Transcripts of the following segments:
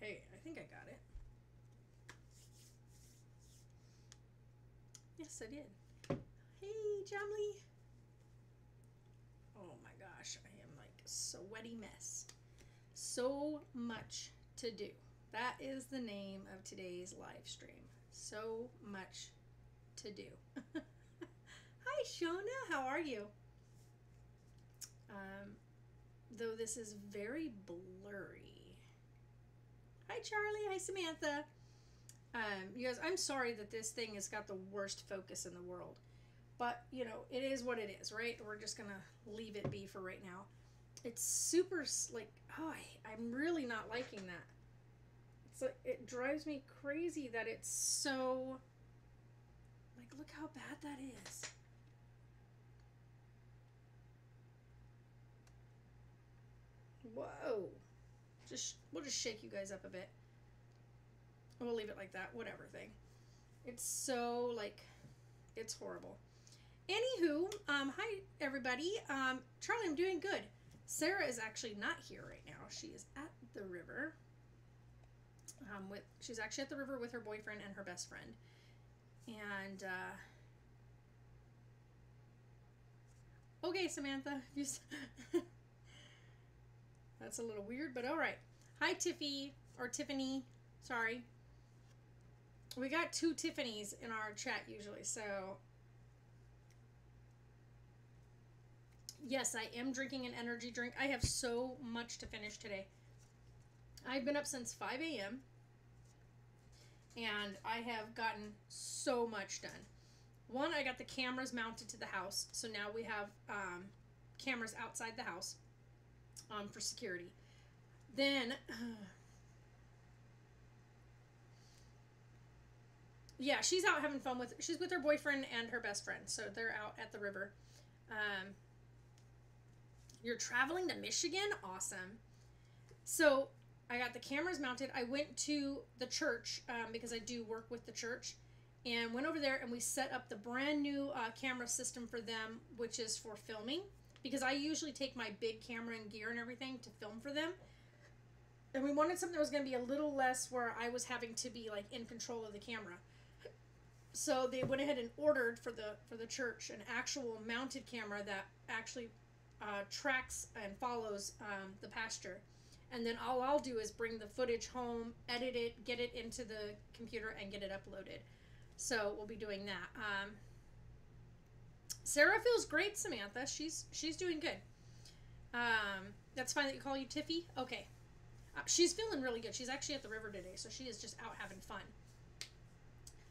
Okay, I think I got it. Yes, I did. Hey, Jamly. Oh my gosh, I am like a sweaty mess. So much to do. That is the name of today's live stream. So much to do. Hi, Shona. How are you? Though this is very blurry. Hi, Charlie. Hi, Samantha. You guys, I'm sorry that this thing has got the worst focus in the world. But, you know, it is what it is, right? We're just going to leave it be for right now. It's super, like, oh, I'm really not liking that. It's like, it drives me crazy that it's so, like, look how bad that is. Whoa. We'll just shake you guys up a bit. We'll leave it like that, whatever thing. It's so, like, it's horrible. Anywho, hi everybody. Charlie, I'm doing good. Sarah is actually not here right now. She is at the river. She's actually at the river with her boyfriend and her best friend. And okay, Samantha. That's a little weird, but all right. Hi, Tiffy or Tiffany. Sorry. We got 2 Tiffany's in our chat usually, so yes, I am drinking an energy drink. I have so much to finish today. I've been up since 5 a.m. and I have gotten so much done. One, I got the cameras mounted to the house, so now we have cameras outside the house for security. Then, yeah, she's out having fun she's with her boyfriend and her best friend, so they're out at the river. You're traveling to Michigan? Awesome. So I got the cameras mounted. I went to the church because I do work with the church, and went over there and we set up the brand new camera system for them, which is for filming, because I usually take my big camera and gear and everything to film for them. And we wanted something that was going to be a little less where I was having to be like in control of the camera. So they went ahead and ordered for the church an actual mounted camera that actually tracks and follows the pasture. And then all I'll do is bring the footage home, edit it, get it into the computer, and get it uploaded. So we'll be doing that. Sarah feels great, Samantha. She's doing good. That's fine that you call you Tiffy? Okay. She's feeling really good. She's actually at the river today, so she is just out having fun.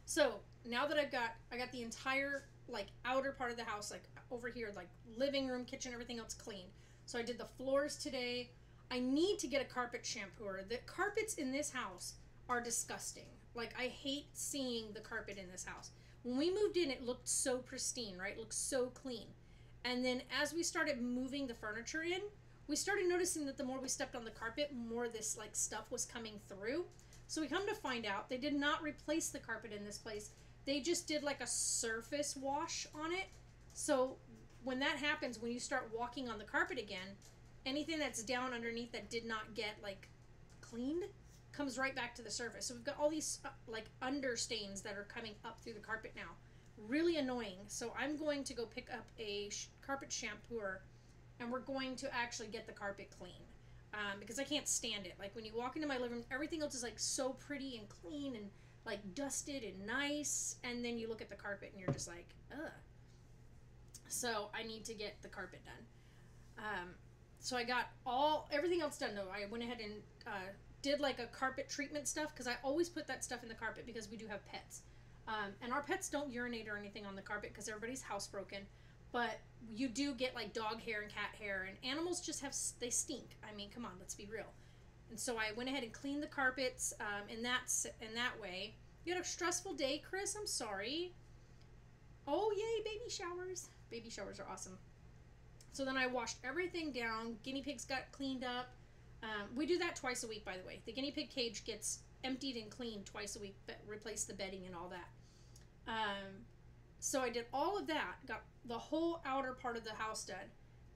So now that I got the entire like outer part of the house, like over here, like living room, kitchen, everything else clean. So I did the floors today. I need to get a carpet shampooer. The carpets in this house are disgusting. Like, I hate seeing the carpet in this house. When we moved in, it looked so pristine, right? It looked so clean. And then as we started moving the furniture in, we started noticing that the more we stepped on the carpet, more this like stuff was coming through. So we come to find out they did not replace the carpet in this place. They just did like a surface wash on it. So when that happens, when you start walking on the carpet again, anything that's down underneath that did not get like cleaned comes right back to the surface. So we've got all these like under stains that are coming up through the carpet now. Really annoying. So I'm going to go pick up a carpet shampooer, and we're going to actually get the carpet clean. Because I can't stand it. Like when you walk into my living room, everything else is like so pretty and clean and like dusted and nice, and then you look at the carpet and you're just like, ugh. So I need to get the carpet done. So I got everything else done though. I went ahead and did like a carpet treatment stuff, because I always put that stuff in the carpet because we do have pets. And our pets don't urinate or anything on the carpet because everybody's housebroken. But you do get like dog hair and cat hair, and animals just they stink. I mean, come on, let's be real. And so I went ahead and cleaned the carpets in that way. You had a stressful day, Chris? I'm sorry. Oh, yay, baby showers. Baby showers are awesome. So then I washed everything down. Guinea pigs got cleaned up. We do that twice a week, by the way. The guinea pig cage gets emptied and cleaned twice a week, but replace the bedding and all that. So I did all of that, got the whole outer part of the house done.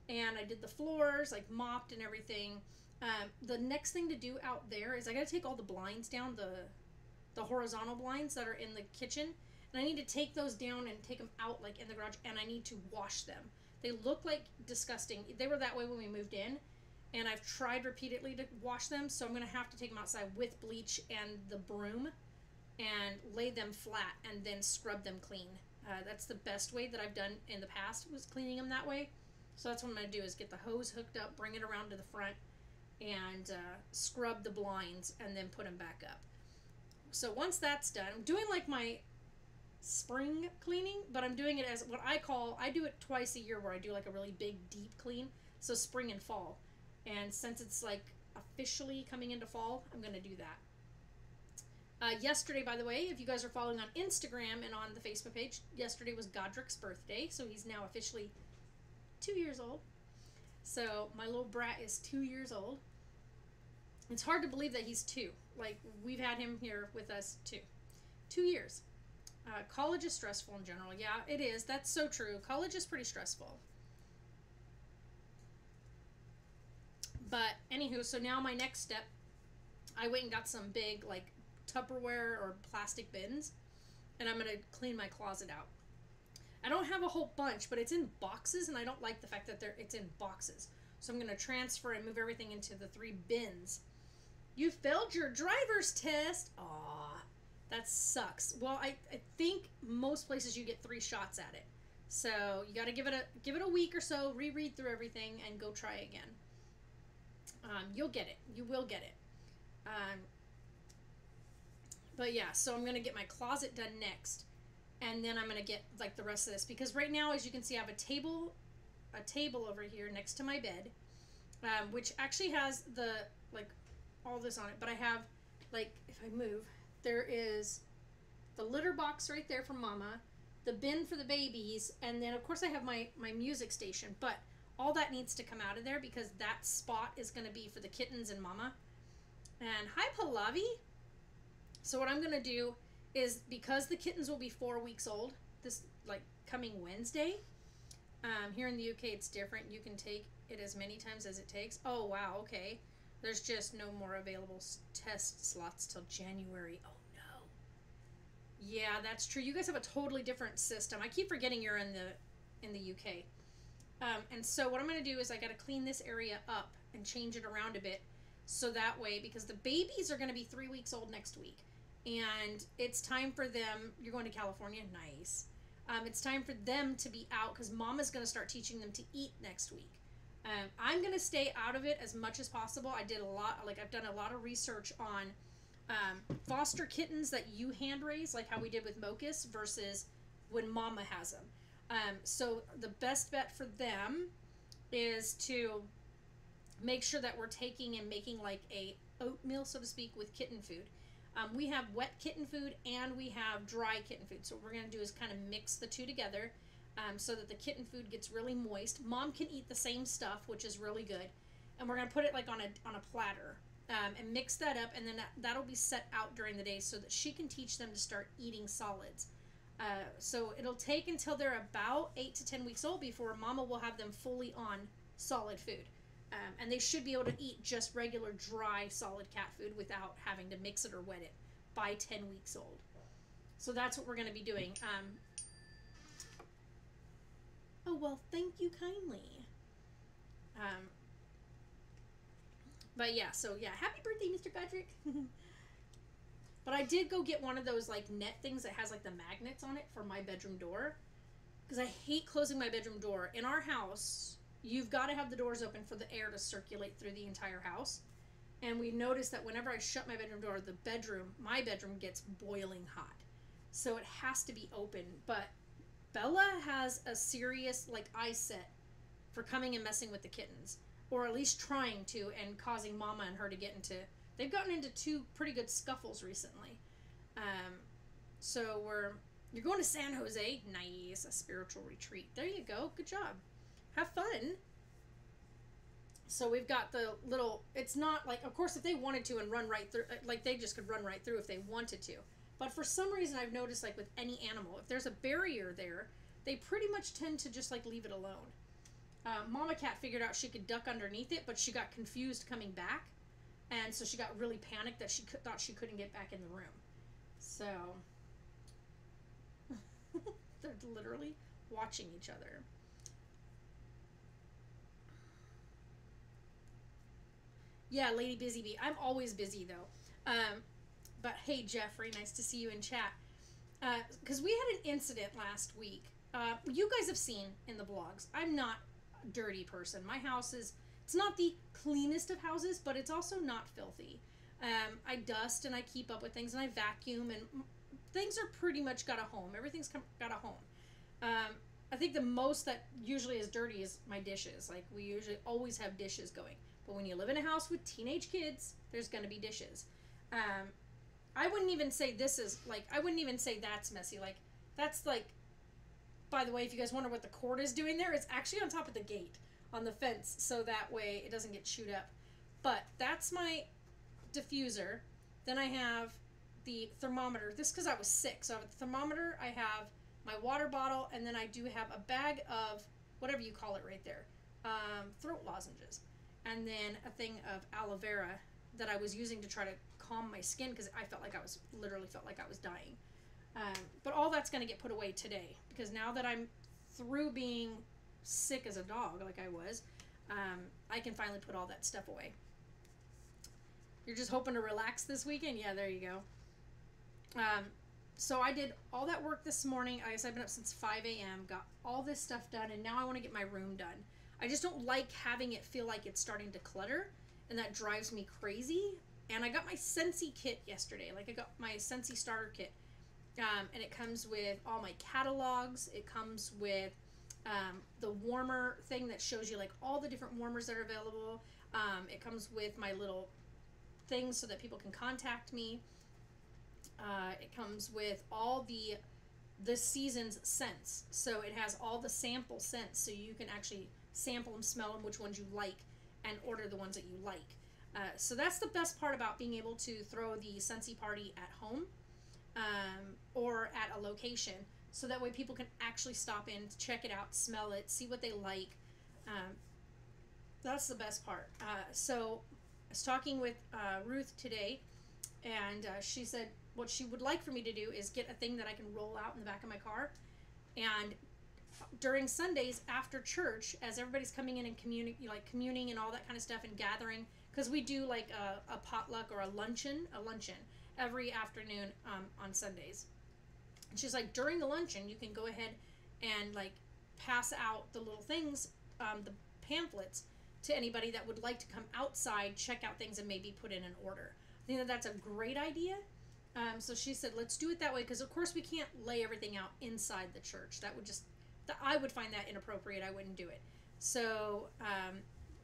And I did the floors, like mopped and everything. The next thing to do out there is I gotta take all the blinds down, the horizontal blinds that are in the kitchen, and I need to take those down and take them out like in the garage, and I need to wash them. They look like disgusting. They were that way when we moved in, and I've tried repeatedly to wash them, so I'm gonna have to take them outside with bleach and the broom and lay them flat and then scrub them clean. That's the best way that I've done in the past, was cleaning them that way. So that's what I'm going to do, is get the hose hooked up, bring it around to the front, and scrub the blinds, and then put them back up. So once that's done, I'm doing like my spring cleaning, but I'm doing it as what I do it twice a year, where I do like a really big deep clean, so spring and fall. And since it's like officially coming into fall, I'm going to do that. Yesterday, by the way, if you guys are following on Instagram and on the Facebook page, yesterday was Godric's birthday, so he's now officially 2 years old. So my little brat is 2 years old. It's hard to believe that he's 2. Like, we've had him here with us 2 years. College is stressful in general. Yeah, it is. That's so true. College is pretty stressful. But anywho, so now my next step, I went and got some big, like, Tupperware or plastic bins, and I'm going to clean my closet out. I don't have a whole bunch, but it's in boxes, and I don't like the fact that it's in boxes. So I'm going to transfer and move everything into the 3 bins. You failed your driver's test. Aw, that sucks. Well, I think most places you get 3 shots at it. So you got to give it a week or so, reread through everything, and go try again. You'll get it. You will get it. But yeah, so I'm going to get my closet done next, and then I'm going to get like the rest of this, because right now, as you can see, I have a table over here next to my bed, which actually has all this on it, but I have, like, if I move, there is the litter box right there for Mama, the bin for the babies, and then of course I have my music station, but all that needs to come out of there, because that spot is going to be for the kittens and Mama. And hi, Pallavi. So what I'm going to do is, because the kittens will be 4 weeks old this, like, coming Wednesday, here in the UK it's different. You can take it as many times as it takes. Oh, wow, okay. There's just no more available test slots till January. Oh, no. Yeah, that's true. You guys have a totally different system. I keep forgetting you're in the UK. And so what I'm going to do is I got to clean this area up and change it around a bit, so that way, because the babies are going to be 3 weeks old next week. And it's time for them, you're going to California, nice. It's time for them to be out, because Mama's going to start teaching them to eat next week. I'm going to stay out of it as much as possible. I've done a lot of research on foster kittens that you hand raise, like how we did with Mocus, versus when Mama has them. So the best bet for them is to make sure that we're taking and making like a oatmeal, so to speak, with kitten food. We have wet kitten food and we have dry kitten food. So what we're going to do is kind of mix the 2 together, so that the kitten food gets really moist. Mom can eat the same stuff, which is really good. And we're going to put it like on a platter, and mix that up, and then that'll be set out during the day so that she can teach them to start eating solids. So it'll take until they're about 8 to 10 weeks old before Mama will have them fully on solid food. And they should be able to eat just regular dry solid cat food without having to mix it or wet it by 10 weeks old. So that's what we're going to be doing. Oh, well, thank you kindly. But yeah, so yeah, happy birthday, Mr. Godric. But I did go get one of those like net things that has like the magnets on it for my bedroom door, because I hate closing my bedroom door. In our house, you've got to have the doors open for the air to circulate through the entire house. And we noticed that whenever I shut my bedroom door, my bedroom gets boiling hot. So it has to be open. But Bella has a serious like eye set for coming and messing with the kittens, or at least trying to, and causing Mama and her to get into, they've gotten into 2 pretty good scuffles recently. So you're going to San Jose. Nice, a spiritual retreat. There you go. Good job. Have fun. So we've got the little, it's not like, of course, if they wanted to and run right through, like they just could run right through if they wanted to. But for some reason, I've noticed, like with any animal, if there's a barrier there, they pretty much tend to just like leave it alone. Mama Cat figured out she could duck underneath it, but she got confused coming back, and so she got really panicked that thought she couldn't get back in the room. So they're literally watching each other. Yeah, Lady Busy Bee. I'm always busy though. But hey, Jeffrey, nice to see you in chat. Because we had an incident last week. You guys have seen in the vlogs. I'm not a dirty person. My house it's not the cleanest of houses, but it's also not filthy. I dust and I keep up with things and I vacuum and things are pretty much got a home. Everything's got a home. I think the most that usually is dirty is my dishes. Like, we usually always have dishes going. But when you live in a house with teenage kids, there's going to be dishes. I wouldn't even say this is, like, I wouldn't even say that's messy. Like, that's, like, by the way, if you guys wonder what the cord is doing there, it's actually on top of the gate, on the fence, so that way it doesn't get chewed up. But that's my diffuser. Then I have the thermometer. This because I was sick. So I have a thermometer, I have my water bottle, and then I do have a bag of whatever you call it right there, throat lozenges. And then a thing of aloe vera that I was using to try to calm my skin because I literally felt like I was dying. But all that's going to get put away today because now that I'm through being sick as a dog like I was, I can finally put all that stuff away. You're just hoping to relax this weekend? Yeah, there you go. So I did all that work this morning. I guess I've been up since 5 a.m., got all this stuff done, and now I want to get my room done. I just don't like having it feel like it's starting to clutter, and that drives me crazy. And I got my Scentsy kit yesterday. Like, I got my Scentsy starter kit. And it comes with all my catalogs. It comes with the warmer thing that shows you, like, all the different warmers that are available. It comes with my little things so that people can contact me. It comes with all the season's scents. So it has all the sample scents, so you can actually sample them, smell them, which ones you like, and order the ones that you like. So that's the best part about being able to throw the Scentsy party at home or at a location. So that way people can actually stop in, check it out, smell it, see what they like. That's the best part. So I was talking with Ruth today, and she said what she would like for me to do is get a thing that I can roll out in the back of my car. And during Sundays after church, as everybody's coming in and communing and all that kind of stuff and gathering, because we do like a potluck or a luncheon every afternoon on Sundays. And she's like, during the luncheon, you can go ahead and like pass out the little things, the pamphlets, to anybody that would like to come outside, check out things, and maybe put in an order. I think that that's a great idea. So she said, let's do it that way, because of course we can't lay everything out inside the church. That would I would find that inappropriate. I wouldn't do it. So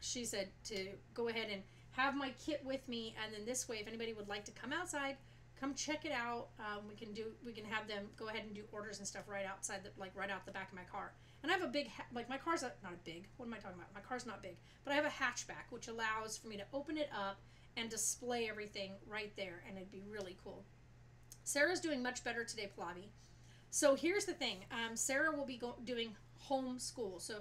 she said to go ahead and have my kit with me, and then this way, if anybody would like to come outside, come check it out. We can have them go ahead and do orders and stuff right outside, right out the back of my car. And I have a big, my car's not a big. What am I talking about? My car's not big, but I have a hatchback, which allows for me to open it up and display everything right there, and it'd be really cool. Sarah's doing much better today, Pallavi. So here's the thing. Sarah will be doing home school. So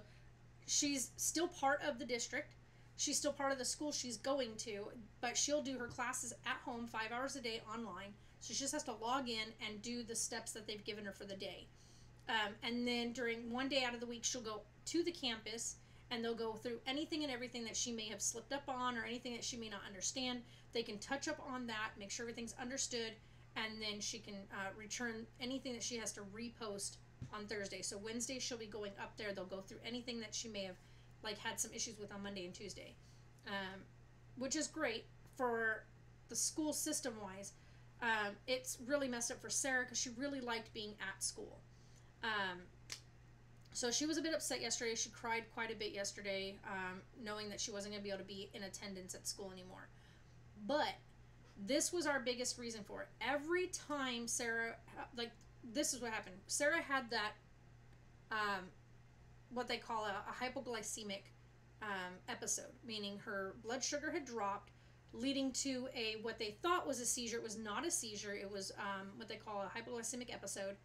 she's still part of the district. She's still part of the school she's going to, but she'll do her classes at home 5 hours a day online. So she just has to log in and do the steps that they've given her for the day. And then during one day out of the week, she'll go to the campus, and they'll go through anything and everything that she may have slipped up on or anything that she may not understand. They can touch up on that, make sure everything's understood, and then she can return anything that she has to repost on Thursday. So Wednesday she'll be going up there. They'll go through anything that she may have had some issues with on Monday and Tuesday, which is great for the school system wise. It's really messed up for Sarah because she really liked being at school. So she was a bit upset yesterday. She cried quite a bit yesterday, knowing that she wasn't going to be able to be in attendance at school anymore. But this was our biggest reason for it. Every time Sarah, this is what happened. Sarah had that, what they call a hypoglycemic episode, meaning her blood sugar had dropped, leading to what they thought was a seizure. It was not a seizure. It was what they call a hypoglycemic episode.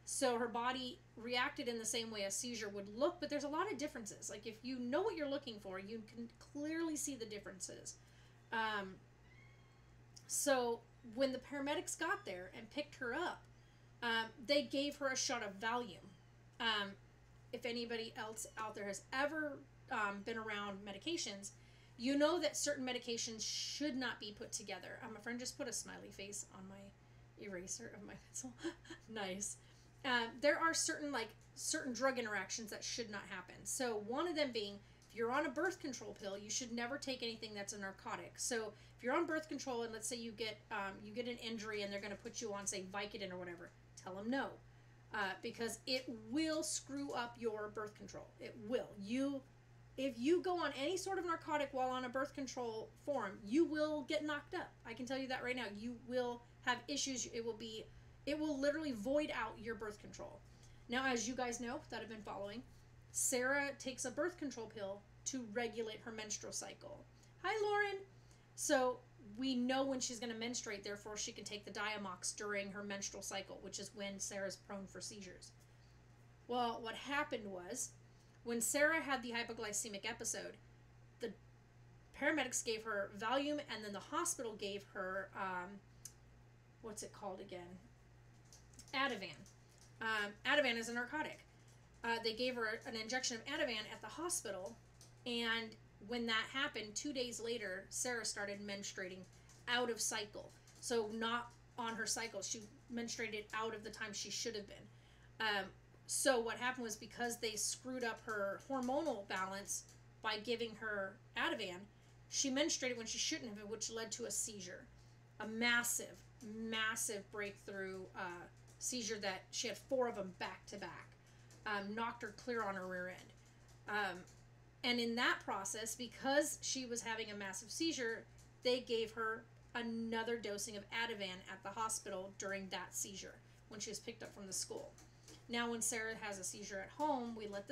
So her body reacted in the same way a seizure would look, but there's a lot of differences. Like if you know what you're looking for, you can clearly see the differences. So when the paramedics got there and picked her up, they gave her a shot of Valium. If anybody else out there has ever been around medications, you know that certain medications should not be put together. My friend just put a smiley face on my eraser of my pencil. Nice. There are certain drug interactions that should not happen. So one of them being, if you're on a birth control pill, you should never take anything that's a narcotic. So if you're on birth control and let's say you get an injury and they're going to put you on, say, Vicodin or whatever, tell them no. Because it will screw up your birth control. It will. If you go on any sort of narcotic while on a birth control form, you will get knocked up. I can tell you that right now. You will have issues. It will literally void out your birth control. Now, as you guys know that have been following, Sarah takes a birth control pill to regulate her menstrual cycle. Hi, Lauren. So we know when she's going to menstruate, therefore she can take the Diamox during her menstrual cycle, which is when Sarah's prone for seizures. Well, what happened was, when Sarah had the hypoglycemic episode, the paramedics gave her Valium, and then the hospital gave her, what's it called again? Ativan. Ativan is a narcotic. They gave her an injection of Ativan at the hospital, and when that happened, 2 days later, Sarah started menstruating out of cycle. So not on her cycle. She menstruated out of the time she should have been. So what happened was, because they screwed up her hormonal balance by giving her Ativan, she menstruated when she shouldn't have, which led to a seizure. A massive, massive breakthrough seizure that she had 4 of them back to back. Knocked her clear on her rear end. And in that process, because she was having a massive seizure, they gave her another dosing of Ativan at the hospital during that seizure when she was picked up from the school. Now, when Sarah has a seizure at home, we let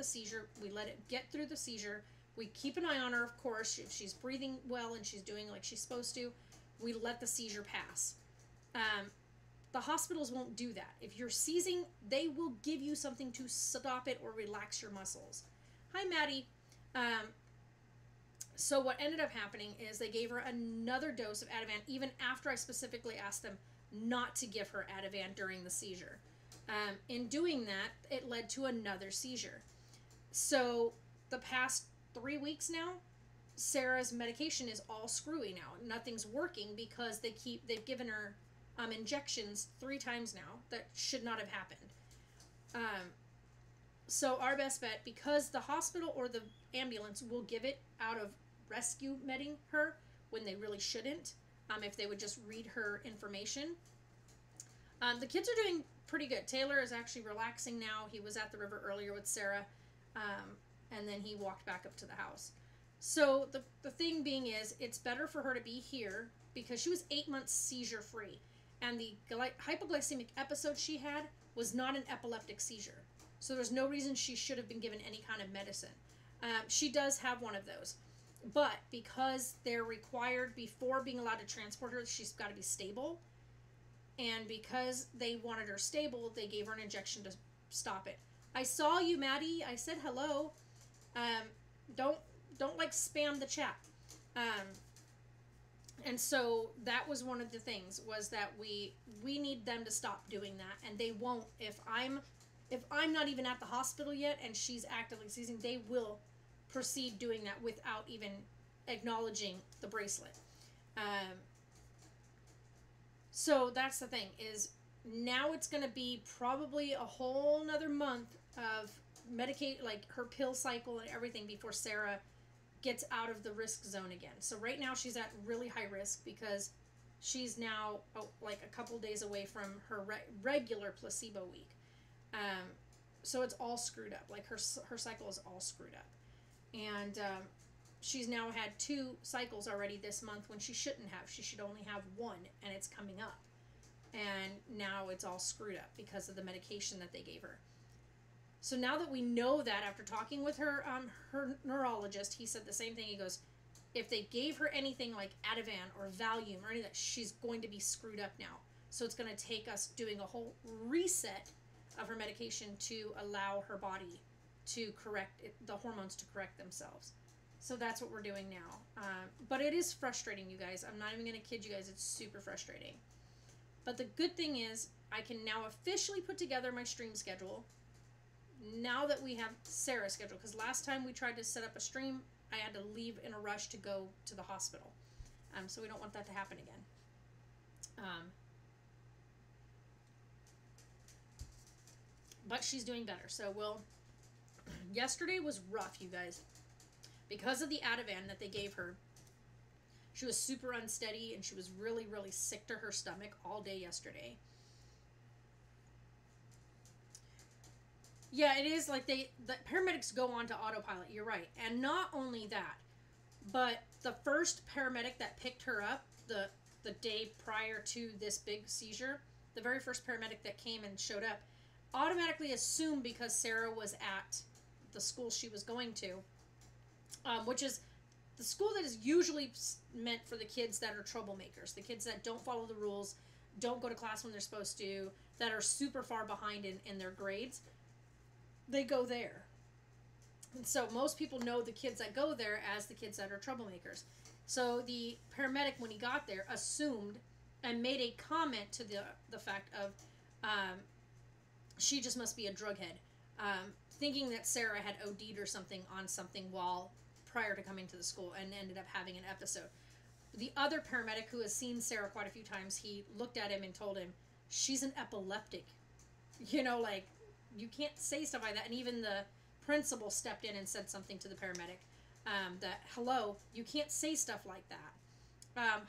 it get through the seizure. We keep an eye on her, of course. If she's breathing well and she's doing like she's supposed to, we let the seizure pass. The hospitals won't do that. If you're seizing, they will give you something to stop it or relax your muscles. Hi, Maddie. So what ended up happening is they gave her another dose of Ativan, even after I specifically asked them not to give her Ativan during the seizure. In doing that, it led to another seizure. So the past 3 weeks now, Sarah's medication is all screwy now. Nothing's working because they've given her injections 3 times now that should not have happened. So our best bet, because the hospital or the ambulance will give it out of rescue medding her when they really shouldn't, if they would just read her information. The kids are doing pretty good. Taylor is actually relaxing now. He was at the river earlier with Sarah, and then he walked back up to the house. So the thing being is, it's better for her to be here because she was 8 months seizure free, and the hypoglycemic episode she had was not an epileptic seizure. So there's no reason she should have been given any kind of medicine. She does have one of those. But because they're required, before being allowed to transport her, she's got to be stable. And because they wanted her stable, they gave her an injection to stop it. I saw you, Maddie. I said hello. Don't spam the chat. And so that was one of the things, was that we need them to stop doing that, and they won't. If I'm not even at the hospital yet and she's actively seizing, they will proceed doing that without even acknowledging the bracelet. So that's the thing, is now it's going to be probably a whole nother month of medicate, like her pill cycle and everything, before Sarah gets out of the risk zone again. So right now she's at really high risk because she's now like a couple days away from her regular placebo week. So it's all screwed up. Like her cycle is all screwed up. And she's now had 2 cycles already this month when she shouldn't have. She should only have 1, and it's coming up. And now it's all screwed up because of the medication that they gave her. So now that we know that, after talking with her neurologist, he said the same thing. He goes, if they gave her anything like Ativan or Valium or anything, she's going to be screwed up now. So it's going to take us doing a whole reset of her medication to allow her body to correct it, the hormones to correct themselves. So that's what we're doing now. But it is frustrating, you guys. I'm not even going to kid you guys. It's super frustrating. But the good thing is I can now officially put together my stream schedule now that we have Sarah's schedule. Because last time we tried to set up a stream, I had to leave in a rush to go to the hospital. So we don't want that to happen again. But she's doing better. So yesterday was rough, you guys. Because of the Ativan that they gave her, she was super unsteady and she was really, really sick to her stomach all day yesterday. Yeah, it is like the paramedics go on to autopilot. You're right. And not only that, but the first paramedic that picked her up the day prior to this big seizure, the very first paramedic that came and showed up, automatically assumed because Sarah was at the school she was going to, which is the school that is usually meant for the kids that are troublemakers, the kids that don't follow the rules, don't go to class when they're supposed to, that are super far behind in their grades. They go there. And so most people know the kids that go there as the kids that are troublemakers. So the paramedic, when he got there, assumed and made a comment to the fact of she just must be a drug head, thinking that Sarah had OD'd or something on something prior to coming to the school and ended up having an episode. The other paramedic, who has seen Sarah quite a few times, he looked at him and told him, she's an epileptic. You know, like, you can't say stuff like that. And even the principal stepped in and said something to the paramedic, that, hello, you can't say stuff like that.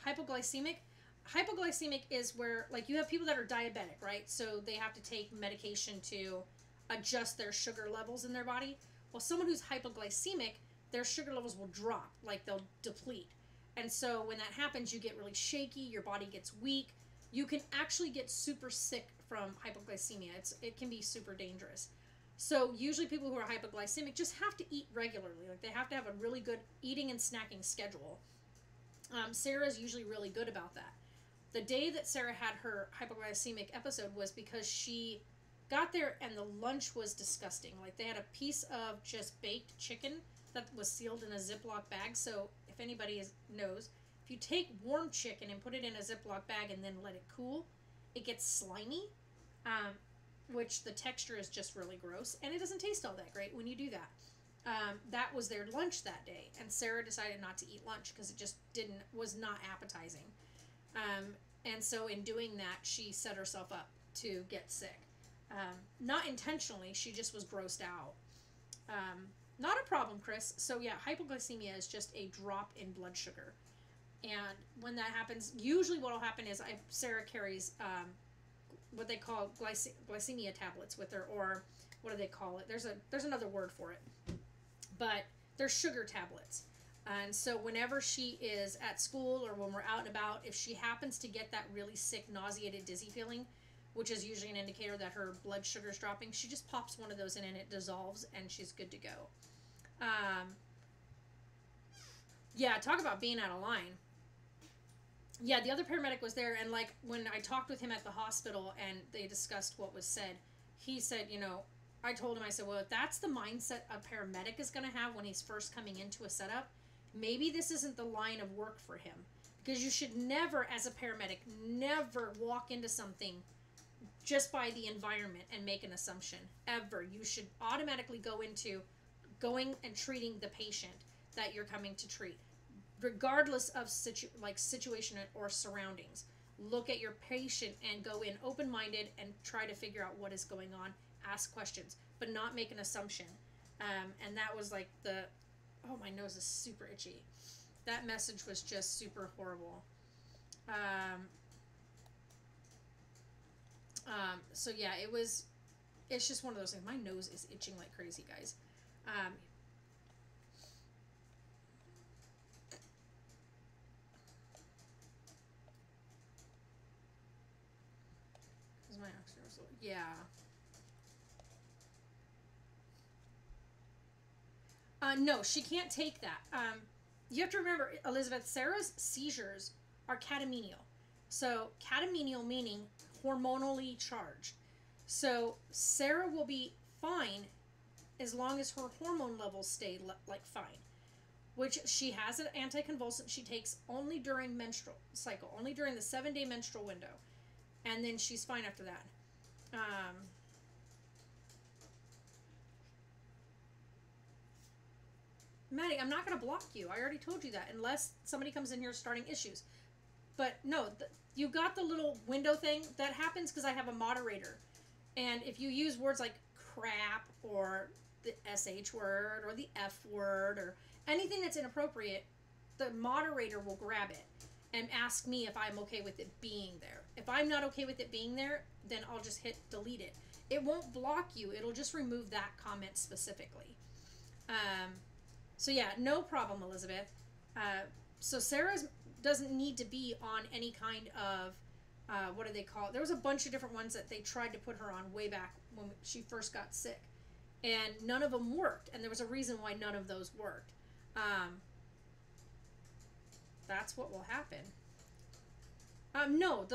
Hypoglycemic is where, like, you have people that are diabetic, right? So they have to take medication to adjust their sugar levels in their body. Well, someone who's hypoglycemic, their sugar levels will drop, like they'll deplete. And so when that happens, you get really shaky, your body gets weak. You can actually get super sick from hypoglycemia. It can be super dangerous. So usually people who are hypoglycemic just have to eat regularly. Like, they have to have a really good eating and snacking schedule. Sarah's usually really good about that. The day that Sarah had her hypoglycemic episode was because she got there and the lunch was disgusting. Like, they had a piece of just baked chicken that was sealed in a Ziploc bag. So if anybody knows, if you take warm chicken and put it in a Ziploc bag and then let it cool, it gets slimy, which the texture is just really gross, and it doesn't taste all that great when you do that. That was their lunch that day, and Sarah decided not to eat lunch because it just was not appetizing. And so in doing that, she set herself up to get sick. Not intentionally, she just was grossed out. Not a problem, Chris. So yeah, hypoglycemia is just a drop in blood sugar. And when that happens, usually what will happen is Sarah carries what they call glycemia tablets with her, or what do they call it? There's another word for it. But they're sugar tablets. And so whenever she is at school or when we're out and about, if she happens to get that really sick, nauseated, dizzy feeling, which is usually an indicator that her blood sugar is dropping, she just pops one of those in and it dissolves and she's good to go. Yeah, talk about being out of line. Yeah, the other paramedic was there, and like when I talked with him at the hospital and they discussed what was said, he said, I told him, I said, well, if that's the mindset a paramedic is going to have when he's first coming into a setup, maybe this isn't the line of work for him. Because you should never, as a paramedic, never walk into something just by the environment and make an assumption. Ever. You should automatically go into going and treating the patient that you're coming to treat, regardless of situation or surroundings. Look at your patient and go in open-minded and try to figure out what is going on. Ask questions, but not make an assumption. And that was like oh, my nose is super itchy. That message was just super horrible. So yeah, it's just one of those things. My nose is itching like crazy, guys. My oxygen was low. Yeah. No, she can't take that. You have to remember, Elizabeth, Sarah's seizures are catamenial. So catamenial meaning hormonally charged. So Sarah will be fine as long as her hormone levels stay like fine. Which she has an anticonvulsant she takes only during menstrual cycle, only during the 7-day menstrual window, and then she's fine after that. Maddie, I'm not going to block you. I already told you that, unless somebody comes in here starting issues. But no, you got the little window thing. That happens because I have a moderator. And if you use words like crap or the SH word or the F word or anything that's inappropriate, the moderator will grab it and ask me if I'm okay with it being there. If I'm not okay with it being there, then I'll just hit delete it. It won't block you. It'll just remove that comment specifically. So yeah, no problem, Elizabeth. So Sarah doesn't need to be on any kind of, what do they call it? There was a bunch of different ones that they tried to put her on way back when she first got sick. And none of them worked. And there was a reason why none of those worked. That's what will happen. No,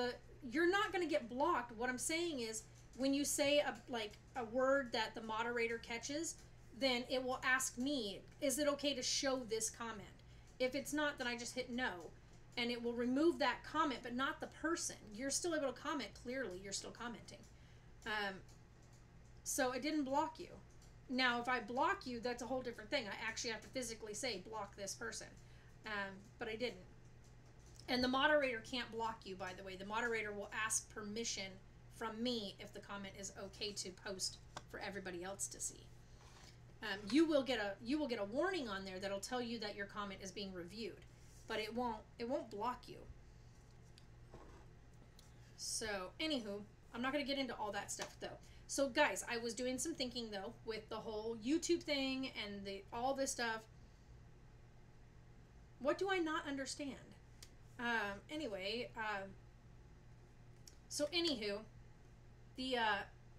you're not going to get blocked. What I'm saying is, when you say a word that the moderator catches, then it will ask me, is it okay to show this comment? If it's not, then I just hit no. And it will remove that comment, but not the person. You're still able to comment clearly. You're still commenting. So it didn't block you. Now, if I block you, that's a whole different thing. I actually have to physically say, block this person. But I didn't. And the moderator can't block you, by the way. The moderator will ask permission from me if the comment is okay to post for everybody else to see. You will get a warning on there that'll tell you that your comment is being reviewed, but it won't block you. So, anywho, I'm not going to get into all that stuff though. So guys, I was doing some thinking though with the whole YouTube thing and all this stuff. What do I not understand? So anywho,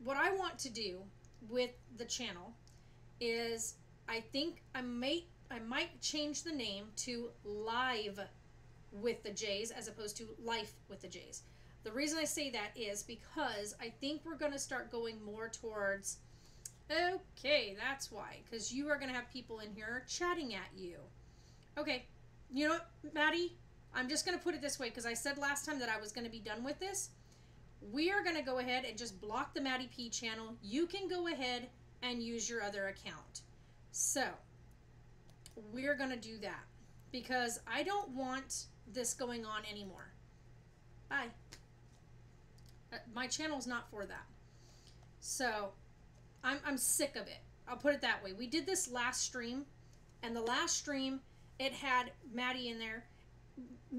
what I want to do with the channel is, I think I might change the name to Live with the J's as opposed to Life with the J's. The reason I say that is because I think we're going to start going more towards, okay, that's why, because you are going to have people in here chatting at you. Okay, you know what, Maddie? I'm just going to put it this way, because I said last time that I was going to be done with this. We are going to go ahead and just block the Maddie P channel. You can go ahead and use your other account. So, we're going to do that, because I don't want this going on anymore. Bye. My channel's not for that. So, I'm sick of it. I'll put it that way. We did this last stream, and the last stream, it had Maddie in there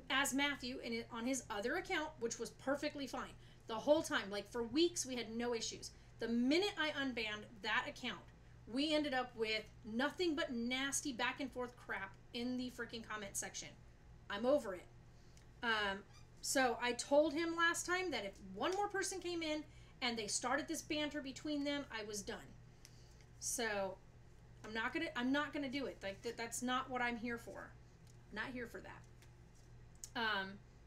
as Matthew on his other account, which was perfectly fine. The whole time, like for weeks, we had no issues. The minute I unbanned that account, we ended up with nothing but nasty back and forth crap in the freaking comment section. I'm over it. So I told him last time that if one more person came in and they started this banter between them, I was done. So I'm not gonna do it. Like that's not what I'm here for. I'm not here for that.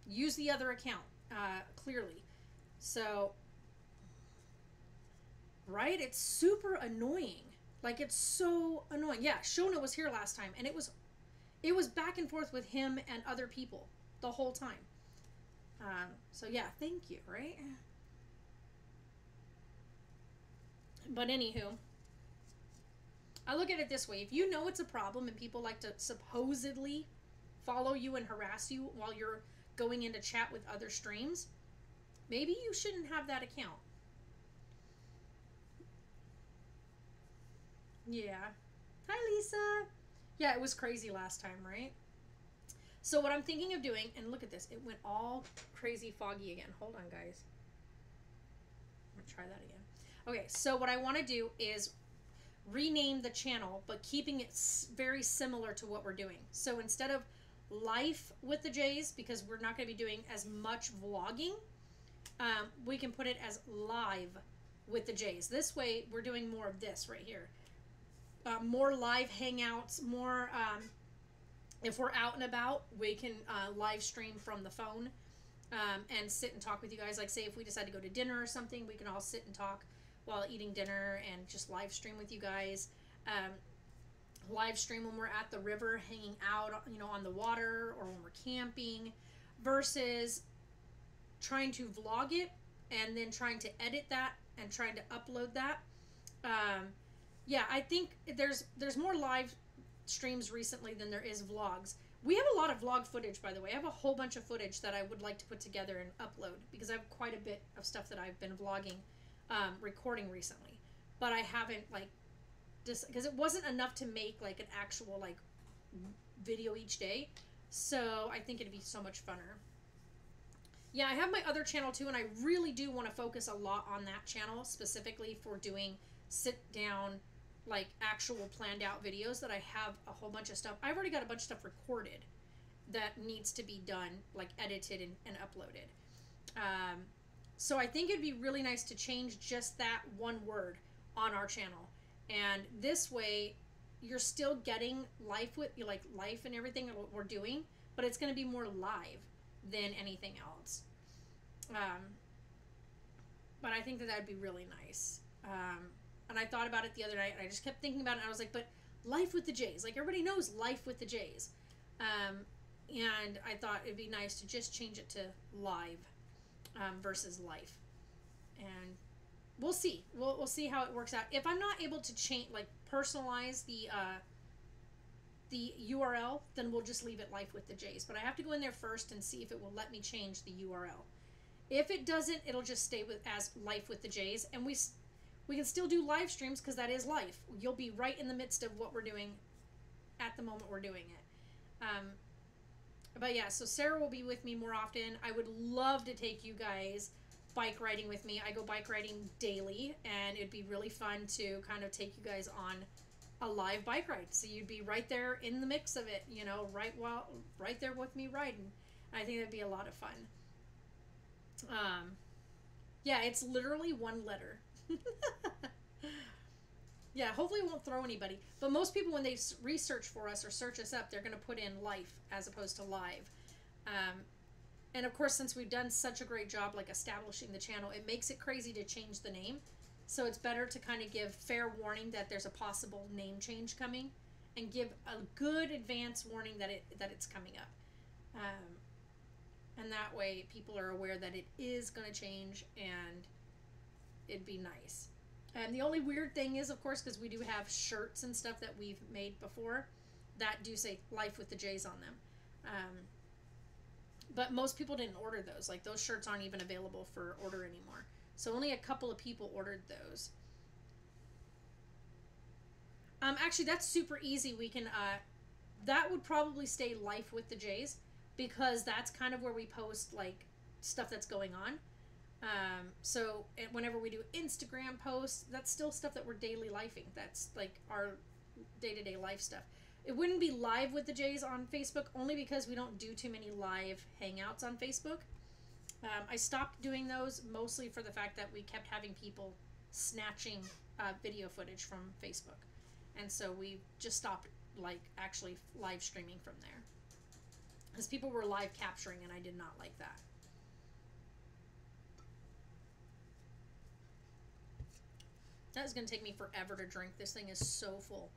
Use the other account, clearly. So, right? It's super annoying. Like, it's so annoying. Yeah, Shona was here last time, and it was back and forth with him and other people the whole time. So yeah, thank you, right? But anywho, I look at it this way. If you know it's a problem and people like to supposedly follow you and harass you while you're going into chat with other streams, maybe you shouldn't have that account. Yeah. Hi, Lisa. Yeah, it was crazy last time, right? So what I'm thinking of doing, and look at this, it went all crazy foggy again. Hold on, guys. I'm going to try that again. Okay, so what I want to do is rename the channel, but keeping it very similar to what we're doing. So instead of Life with the J's, because we're not going to be doing as much vlogging, we can put it as Live with the J's. This way, we're doing more of this right here. More live hangouts, more, if we're out and about, we can live stream from the phone. and sit and talk with you guys. Like, say if we decide to go to dinner or something, we can all sit and talk while eating dinner and just live stream with you guys. Live stream when we're at the river hanging out, you know, on the water, or when we're camping, versus trying to vlog it and then trying to edit that and trying to upload that. Yeah, I think there's more live streams recently than there is vlogs. We have a lot of vlog footage, by the way. I have a whole bunch of footage that I would like to put together and upload, because I have quite a bit of stuff that I've been vlogging, recording recently. But I haven't, like, just because it wasn't enough to make, like, an actual, like, video each day. So I think it'd be so much funner. Yeah, I have my other channel too, and I really do want to focus a lot on that channel, specifically for doing sit down, like, actual planned out videos that I have a whole bunch of stuff. I've already got a bunch of stuff recorded that needs to be done, like edited and uploaded. So I think it'd be really nice to change just that one word on our channel. And this way you're still getting life with, like, life and everything that we're doing, but it's going to be more live than anything else. But I think that would be really nice. And I thought about it the other night, and I just kept thinking about it, and I was like, but life with the Jays, like, everybody knows life with the Jays. And I thought it'd be nice to just change it to live, versus life. And we'll see. We'll see how it works out. If I'm not able to change, like, personalize the URL, then we'll just leave it life with the Jays. But I have to go in there first and see if it will let me change the URL. If it doesn't, it'll just stay as life with the Jays, and we can still do live streams, because that is life. You'll be right in the midst of what we're doing at the moment we're doing it. But yeah, so Sarah will be with me more often. I would love to take you guys bike riding with me. I go bike riding daily, and it'd be really fun to kind of take you guys on a live bike ride. So you'd be right there in the mix of it, you know, right there with me riding. I think that'd be a lot of fun. Yeah, it's literally one letter. Yeah, hopefully it won't throw anybody. But most people, when they research for us or search us up, they're going to put in life as opposed to live. And of course, since we've done such a great job, like, establishing the channel, it makes it crazy to change the name. So it's better to kind of give fair warning that there's a possible name change coming, and give a good advance warning that it's coming up. And that way people are aware that it is going to change, and it'd be nice. And the only weird thing is, of course, because we do have shirts and stuff that we've made before that do say life with the J's on them. But most people didn't order those. Like, those shirts aren't even available for order anymore. So only a couple of people ordered those. Actually, that's super easy. We can, that would probably stay life with the J's, because that's kind of where we post, like, stuff that's going on. So whenever we do Instagram posts, that's still stuff that we're daily lifing. That's, like, our day-to-day life stuff. It wouldn't be live with the Jays on Facebook, only because we don't do too many live hangouts on Facebook. I stopped doing those mostly for the fact that we kept having people snatching video footage from Facebook. And so we just stopped, like, actually live streaming from there. Because people were live capturing, and I did not like that. That is going to take me forever to drink. This thing is so full.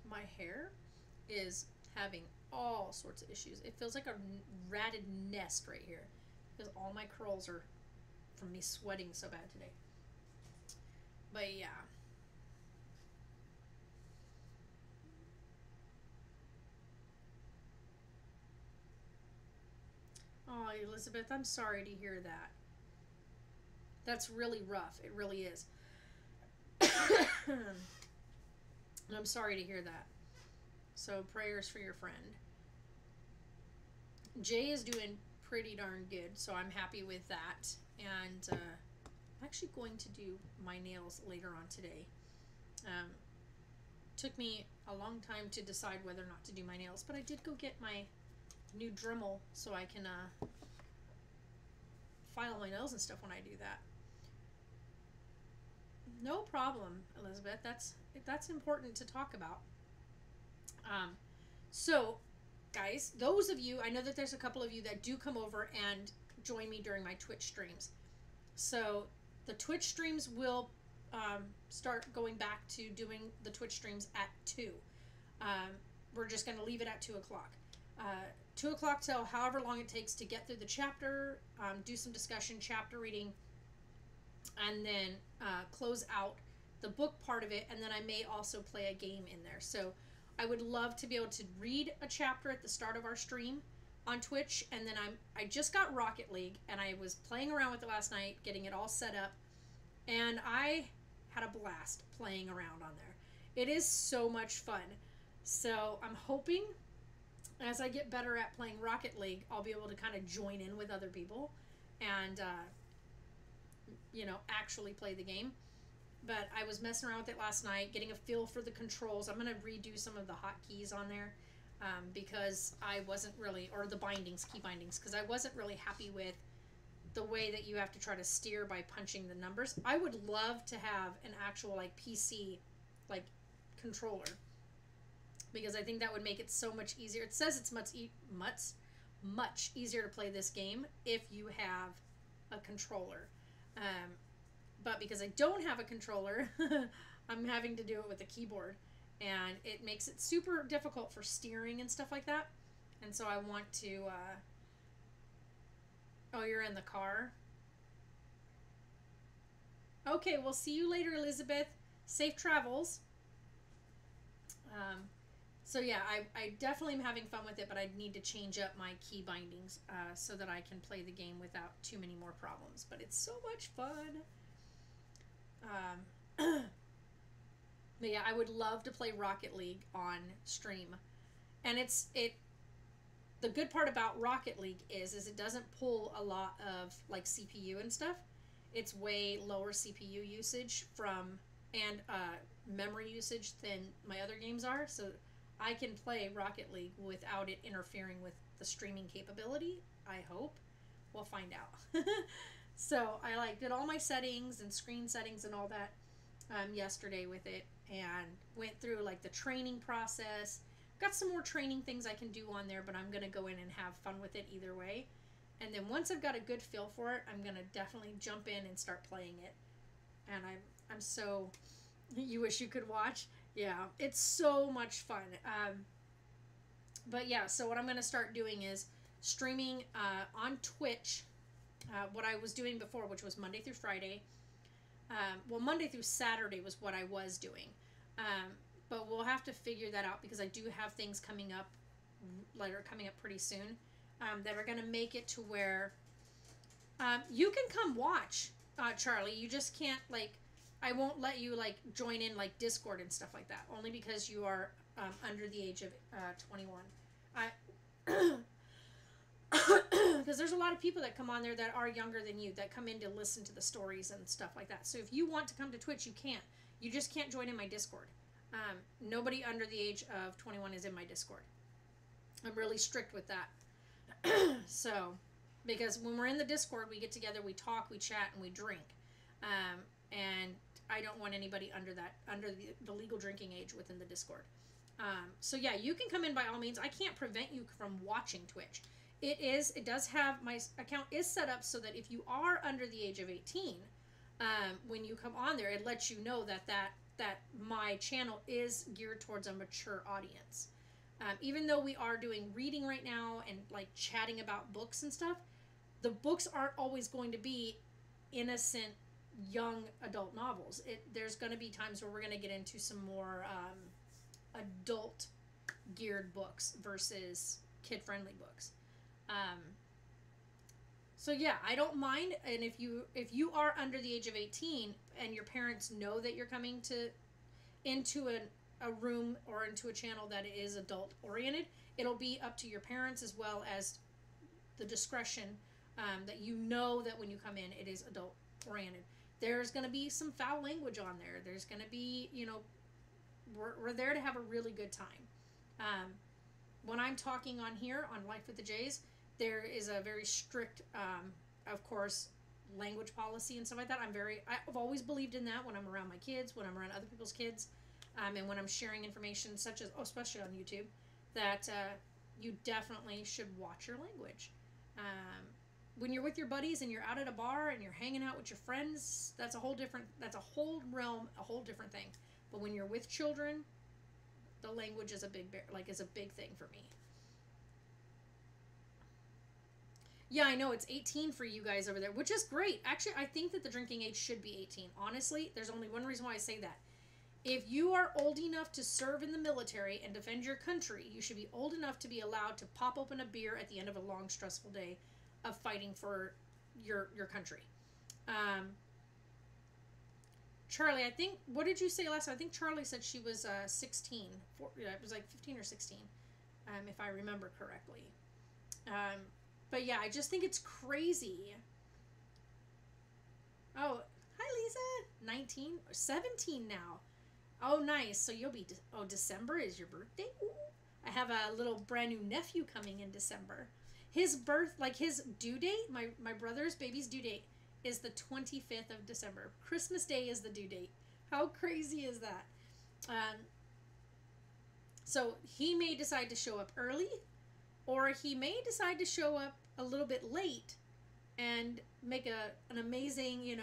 My hair is having all sorts of issues. It feels like a ratted nest right here, because all my curls are from me sweating so bad today. But yeah. Oh, Elizabeth, I'm sorry to hear that. That's really rough. It really is. And I'm sorry to hear that. So prayers for your friend. Jay is doing pretty darn good, so I'm happy with that. And I'm actually going to do my nails later on today. Took me a long time to decide whether or not to do my nails, but I did go get my new Dremel so I can file my nails and stuff when I do that. No problem, Elizabeth. That's important to talk about. So guys, those of you, I know that there's a couple of you that do come over and join me during my Twitch streams. So the Twitch streams will start going back to doing the Twitch streams at 2. We're just going to leave it at 2 o'clock. 2 o'clock till however long it takes to get through the chapter, do some discussion, chapter reading, and then close out the book part of it, and then I may also play a game in there. So I would love to be able to read a chapter at the start of our stream on Twitch, and then I just got Rocket League, and I was playing around with it last night, getting it all set up, and I had a blast playing around on there. It is so much fun. So I'm hoping as I get better at playing Rocket League, I'll be able to kind of join in with other people and, you know, actually play the game. But I was messing around with it last night, getting a feel for the controls. I'm going to redo some of the hotkeys on there because I wasn't really, or the bindings, key bindings, because I wasn't really happy with the way that you have to try to steer by punching the numbers. I would love to have an actual, like, PC, like, controller, because I think that would make it so much easier. It says it's much easier to play this game if you have a controller. But because I don't have a controller, I'm having to do it with a keyboard. And it makes it super difficult for steering and stuff like that. And so I want to... Oh, you're in the car? Okay, we'll see you later, Elizabeth. Safe travels. So yeah, I definitely am having fun with it, but I need to change up my key bindings so that I can play the game without too many more problems. But it's so much fun. But yeah, I would love to play Rocket League on stream. And the good part about Rocket League is it doesn't pull a lot of like CPU and stuff. It's way lower CPU usage and memory usage than my other games are. So I can play Rocket League without it interfering with the streaming capability, I hope. We'll find out. So I did all my settings and screen settings and all that yesterday with it, and went through like the training process. Got some more training things I can do on there, but I'm going to go in and have fun with it either way. And then once I've got a good feel for it, I'm going to definitely jump in and start playing it. And I'm so... You wish you could watch? Yeah, it's so much fun. But yeah, so what I'm going to start doing is streaming on Twitch what I was doing before, which was Monday through Friday. Well, Monday through Saturday was what I was doing. But we'll have to figure that out because I do have things coming up, coming up pretty soon, that are going to make it to where you can come watch, Charlie. You just can't, like, I won't let you, like, join in, like, Discord and stuff like that, only because you are under the age of 21. Because there's a lot of people that come on there that are younger than you, that come in to listen to the stories and stuff like that. So if you want to come to Twitch, you can't. You just can't join in my Discord. Nobody under the age of 21 is in my Discord. I'm really strict with that. So, because when we're in the Discord, we get together, we talk, we chat, and we drink. And I don't want anybody under the legal drinking age within the Discord. So yeah, you can come in by all means. I can't prevent you from watching Twitch. It does have, my account is set up so that if you are under the age of 18, when you come on there, it lets you know that my channel is geared towards a mature audience. Even though we are doing reading right now and like chatting about books and stuff, the books aren't always going to be innocent young adult novels. There's going to be times where we're going to get into some more adult geared books versus kid friendly books. So yeah, I don't mind. And if you are under the age of 18 and your parents know that you're coming into a room or into a channel that is adult oriented, it'll be up to your parents as well as the discretion, that you know that when you come in, it is adult oriented. There's going to be some foul language on there. There's going to be, we're there to have a really good time. When I'm talking on here on Life with the Jays, there is a very strict, of course, language policy and stuff like that. I've always believed in that when I'm around my kids, when I'm around other people's kids, and when I'm sharing information such as, especially on YouTube, that you definitely should watch your language. When you're with your buddies and you're out at a bar and you're hanging out with your friends, that's a whole realm, a whole different thing. But when you're with children, the language is a big thing for me. Yeah, I know it's 18 for you guys over there, which is great. Actually, I think that the drinking age should be 18. Honestly, there's only one reason why I say that. If you are old enough to serve in the military and defend your country, you should be old enough to be allowed to pop open a beer at the end of a long, stressful day of fighting for your country. Charlie, I think, what did you say last time? I think Charlie said she was 16. It was like 15 or 16, if I remember correctly. But yeah, I just think it's crazy. Oh, hi Lisa. 19 or 17 now. Oh, nice. So you'll be, December is your birthday? Ooh. I have a little brand new nephew coming in December. His due date, my brother's baby's due date is the 25th of December. Christmas Day is the due date. How crazy is that? So he may decide to show up early, or he may decide to show up a little bit late and make an amazing,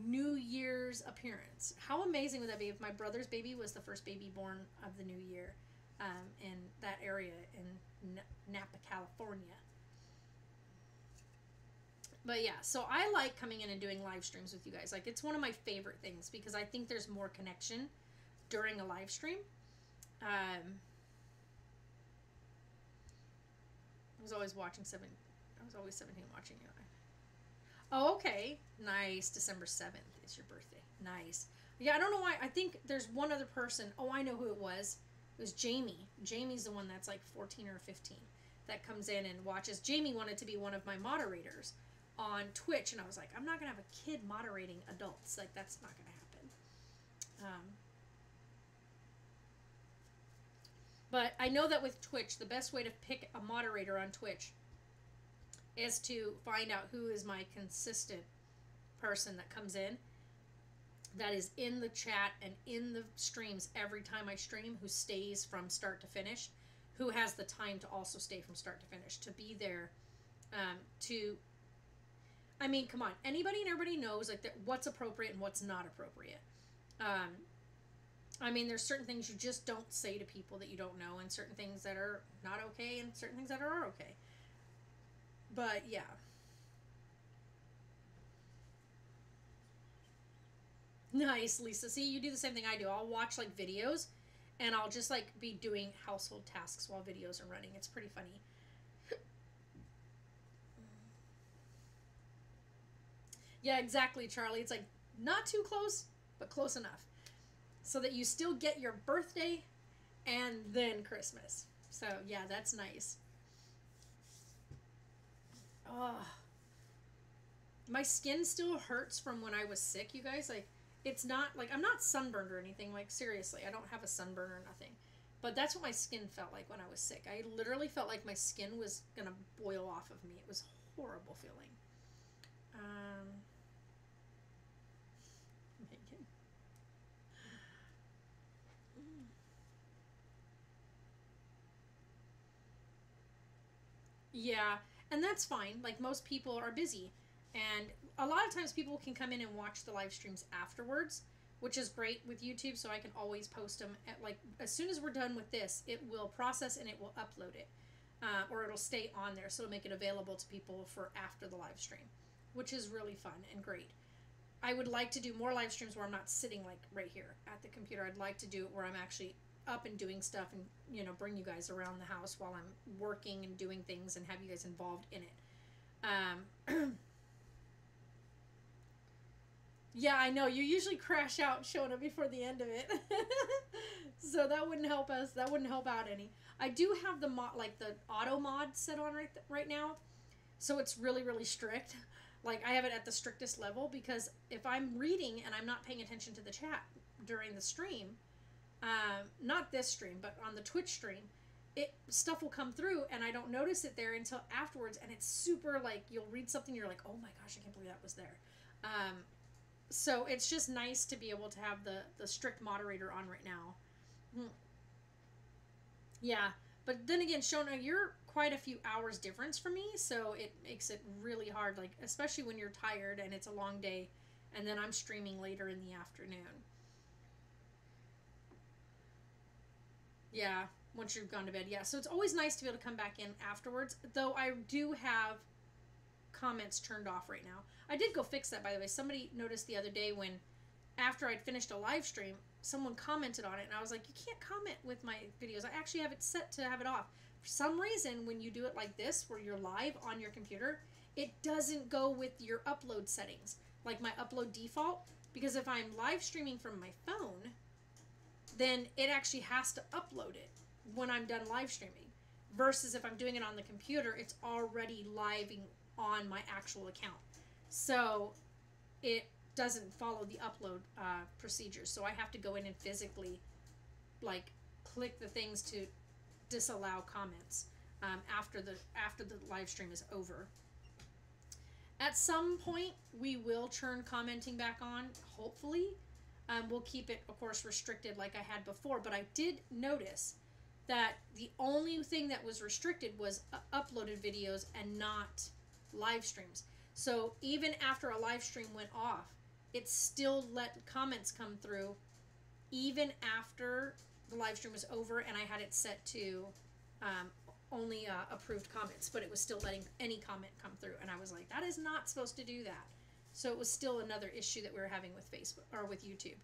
New Year's appearance. How amazing would that be if my brother's baby was the first baby born of the new year in that area in Napa, California. But yeah, so I like coming in and doing live streams with you guys. Like, it's one of my favorite things because I think there's more connection during a live stream. I was always 17 watching you. Oh, okay. Nice. December 7th is your birthday. Nice. Yeah, I don't know why. I think there's one other person. Oh, I know who it was. It was Jamie. Jamie's the one that's like 14 or 15 that comes in and watches. Jamie wanted to be one of my moderators on Twitch, and I was like, I'm not going to have a kid moderating adults. Like, that's not going to happen. But I know that with Twitch, the best way to pick a moderator on Twitch is to find out who is my consistent person that comes in, that is in the chat and in the streams every time I stream, who stays from start to finish, who has the time to also stay from start to finish, to be there, I mean, come on, anybody and everybody knows like what's appropriate and what's not appropriate. I mean, there's certain things you just don't say to people that you don't know, and certain things that are not okay, and certain things that are okay. But yeah. Nice, Lisa. See, you do the same thing I do. I'll watch like videos and I'll just like be doing household tasks while videos are running. It's pretty funny. Yeah, exactly, Charlie. It's like not too close, but close enough. So that you still get your birthday and then Christmas. So yeah, that's nice. Oh, my skin still hurts from when I was sick, you guys. Like, it's not like I'm not sunburned or anything. Like, seriously, I don't have a sunburn or nothing. But that's what my skin felt like when I was sick. I literally felt like my skin was gonna boil off of me. It was a horrible feeling. Megan. Yeah. And that's fine. Like, most people are busy. And a lot of times people can come in and watch the live streams afterwards, which is great with YouTube, so I can always post them. Like, as soon as we're done with this, it will process and it will upload it. Or it'll stay on there, so it'll make it available to people for after the live stream, which is really fun and great. I would like to do more live streams where I'm not sitting, like, right here at the computer. I'd like to do it where I'm actually up and doing stuff and, bring you guys around the house while I'm working and doing things and have you guys involved in it. Yeah, I know. You usually crash out showing up before the end of it. So that wouldn't help us. That wouldn't help out any. I do have the the auto mod set on right now. So it's really, really strict. Like, I have it at the strictest level because if I'm reading and I'm not paying attention to the chat during the stream, not this stream, but on the Twitch stream, stuff will come through and I don't notice it there until afterwards, and it's super, like, you'll read something, you're like, oh my gosh, I can't believe that was there. So it's just nice to be able to have the strict moderator on right now. Yeah, But then again, Shona, you're quite a few hours difference from me, so it makes it really hard, like, especially when you're tired and it's a long day, and then I'm streaming later in the afternoon. Yeah, once you've gone to bed. Yeah, so it's always nice to be able to come back in afterwards, though I do have comments turned off right now. I did go fix that, by the way. Somebody noticed the other day when, after I'd finished a live stream, someone commented on it, and I was like, you can't comment with my videos. I actually have it set to have it off. For some reason, when you do it like this, where you're live on your computer, it doesn't go with your upload settings, like my upload default, because if I'm live streaming from my phone, then it actually has to upload it when I'm done live streaming, versus if I'm doing it on the computer, it's already living on my actual account. So it doesn't follow the upload procedures. So I have to go in and physically, like, click the things to disallow comments after the live stream is over. At some point, we will turn commenting back on, hopefully. We'll keep it, of course, restricted like I had before, but I did notice that the only thing that was restricted was uploaded videos and not live streams. So even after a live stream went off, it still let comments come through even after the live stream was over, and I had it set to only approved comments, but it was still letting any comment come through, and I was like, that is not supposed to do that. So it was still another issue that we were having with Facebook or with YouTube.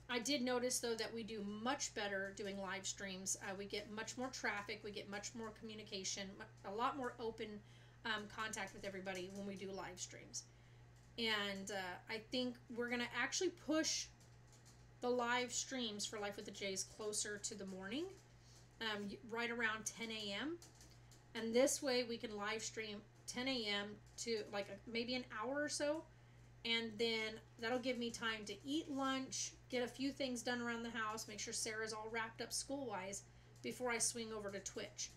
I did notice, though, that we do much better doing live streams. We get much more traffic. We get much more communication, a lot more open contact with everybody when we do live streams. And I think we're going to actually push the live streams for Life with the Jays closer to the morning, right around 10 a.m. And this way we can live stream 10 a.m. to like maybe an hour or so. And then that'll give me time to eat lunch, get a few things done around the house, make sure Sarah's all wrapped up school-wise before I swing over to Twitch.